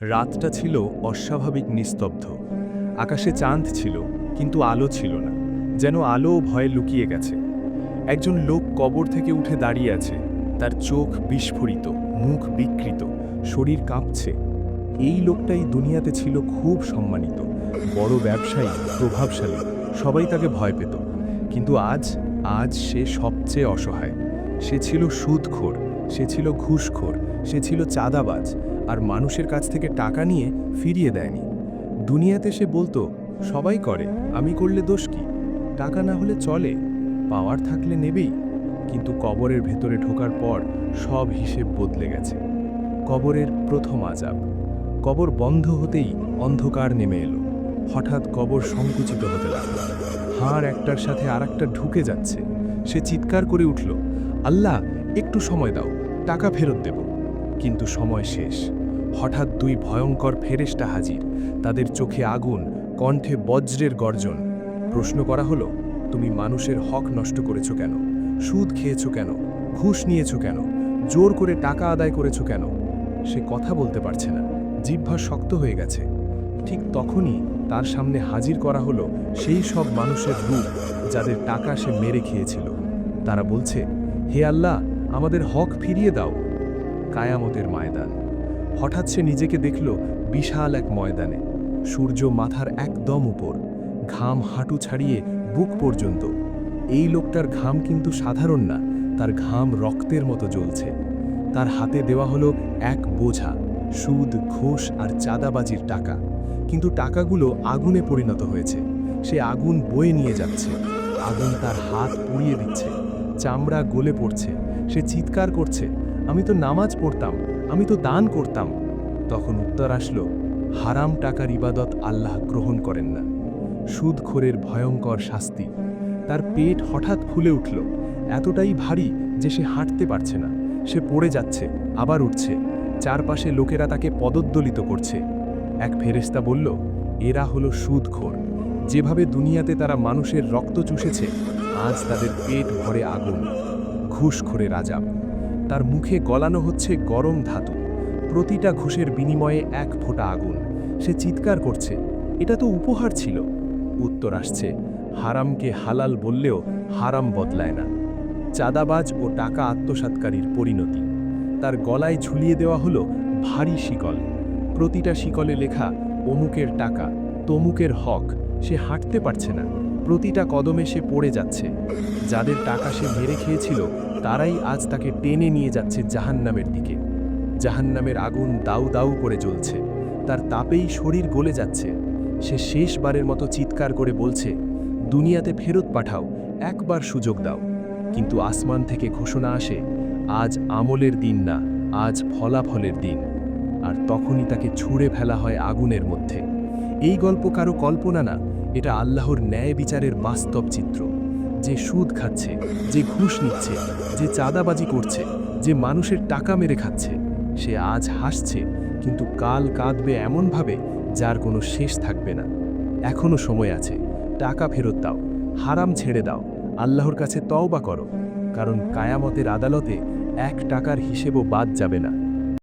রাতটা ছিল অস্বাভাবিক নিস্তব্ধ। আকাশে চাঁদ ছিল, কিন্তু আলো ছিল না, যেন আলোও ভয়ে লুকিয়ে গেছে। একজন লোক কবর থেকে উঠে দাঁড়িয়ে আছে, তার চোখ বিস্ফোরিত, মুখ বিকৃত, শরীর কাঁপছে। এই লোকটাই দুনিয়াতে ছিল খুব সম্মানিত, বড় ব্যবসায়ী, প্রভাবশালী, সবাই তাকে ভয় পেত। কিন্তু আজ আজ সে সবচেয়ে অসহায়। সে ছিল সুদখোর, সে ছিল ঘুষখোর, সে ছিল চাঁদাবাজ, আর মানুষের কাছ থেকে টাকা নিয়ে ফিরিয়ে দেয়নি। দুনিয়াতে সে বলতো, সবাই করে, আমি করলে দোষ কি? টাকা না হলে চলে, পাওয়ার থাকলে নেবেই। কিন্তু কবরের ভেতরে ঢোকার পর সব হিসেব বদলে গেছে। কবরের প্রথম আযাব। কবর বন্ধ হতেই অন্ধকার নেমে এলো। হঠাৎ কবর সংকুচিত হতে লাগলো। হাড় একটার সাথে আরেকটা ঢুকে যাচ্ছে। সে চিৎকার করে উঠল, আল্লাহ, একটু সময় দাও, টাকা ফেরত দেব। কিন্তু সময় শেষ। হঠাৎ দুই ভয়ঙ্কর ফেরেশতা হাজির, তাদের চোখে আগুন, কণ্ঠে বজ্রের গর্জন। প্রশ্ন করা হলো, তুমি মানুষের হক নষ্ট করেছো কেন? সুদ খেয়েছো কেন? ঘুষ নিয়েছো কেন? জোর করে টাকা আদায় করেছো কেন? সে কথা বলতে পারছে না, জিহ্বা শক্ত হয়ে গেছে। ঠিক তখনই তার সামনে হাজির করা হলো সেই সব মানুষের রূপ যাদের টাকা সে মেরে খেয়েছিল। তারা বলছে, হে আল্লাহ, আমাদের হক ফিরিয়ে দাও। কায়ামতের ময়দান। হঠাৎ সে নিজেকে দেখল বিশাল এক ময়দানে। সূর্য মাথার একদম উপর, ঘাম হাঁটু ছাড়িয়ে বুক পর্যন্ত। এই লোকটার ঘাম কিন্তু সাধারণ না, তার ঘাম রক্তের মতো জ্বলছে। তার হাতে দেওয়া হলো এক বোঝা, সুদ, ঘুষ আর চাঁদাবাজির টাকা। কিন্তু টাকাগুলো আগুনে পরিণত হয়েছে। সে আগুন বয়ে নিয়ে যাচ্ছে। আগুন তার হাত পুড়িয়ে দিচ্ছে, চামড়া গলে পড়ছে। সে চিৎকার করছে, আমি তো নামাজ পড়তাম, আমি তো দান করতাম। তখন উত্তর আসলো, হারাম টাকার ইবাদত আল্লাহ গ্রহণ করেন না। সুদখোরের ভয়ঙ্কর শাস্তি। তার পেট হঠাৎ ফুলে উঠল, এতটাই ভারী যে সে হাঁটতে পারছে না। সে পড়ে যাচ্ছে, আবার উঠছে। চারপাশে লোকেরা তাকে পদদলিত করছে। এক ফেরেশতা বলল, এরা হলো সুদখোর। যেভাবে দুনিয়াতে তারা মানুষের রক্ত চুষেছে, আজ তাদের পেট ভরে আগুন। ঘুষখোরের আযাব। তার মুখে গলানো হচ্ছে গরম ধাতু। প্রতিটা ঘুষের বিনিময়ে এক ফোঁটা আগুন। সে চিৎকার করছে, এটা তো উপহার ছিল। উত্তর আসছে, হারামকে হালাল বললেও হারাম বদলায় না। চাঁদাবাজ ও টাকা আত্মসাৎকারীর পরিণতি। তার গলায় ঝুলিয়ে দেওয়া হলো ভারী শিকল। প্রতিটা শিকলে লেখা, অমুকের টাকা, তমুকের হক। সে হাঁটতে পারছে না, প্রতিটা কদমে সে পড়ে যাচ্ছে। যাদের টাকা সে মেরে খেয়েছিল, তারাই আজ তাকে টেনে নিয়ে যাচ্ছে জাহান্নামের দিকে। জাহান্নামের আগুন দাউ দাউ করে জ্বলছে, তার তাপেই শরীর গলে যাচ্ছে। সে শেষবারের মতো চিৎকার করে বলছে, দুনিয়াতে ফেরত পাঠাও, একবার সুযোগ দাও। কিন্তু আসমান থেকে ঘোষণা আসে, আজ আমলের দিন না, আজ ফলাফলের দিন। আর তখনই তাকে ছুঁড়ে ফেলা হয় আগুনের মধ্যে। এই গল্প কারো কল্পনা না, এটা আল্লাহর ন্যায় বিচারের বাস্তব চিত্র। যে সুদ খাচ্ছে, যে ঘুষ নিচ্ছে, যে চাঁদাবাজি করছে, যে মানুষের টাকা মেরে খাচ্ছে, সে আজ হাসছে, কিন্তু কাল কাঁদবে এমনভাবে যার কোনো শেষ থাকবে না। এখনো সময় আছে, টাকা ফেরত দাও, হারাম ছেড়ে দাও, আল্লাহর কাছে তওবা করো। কারণ কায়ামতের আদালতে এক টাকার হিসেবও বাদ যাবে না।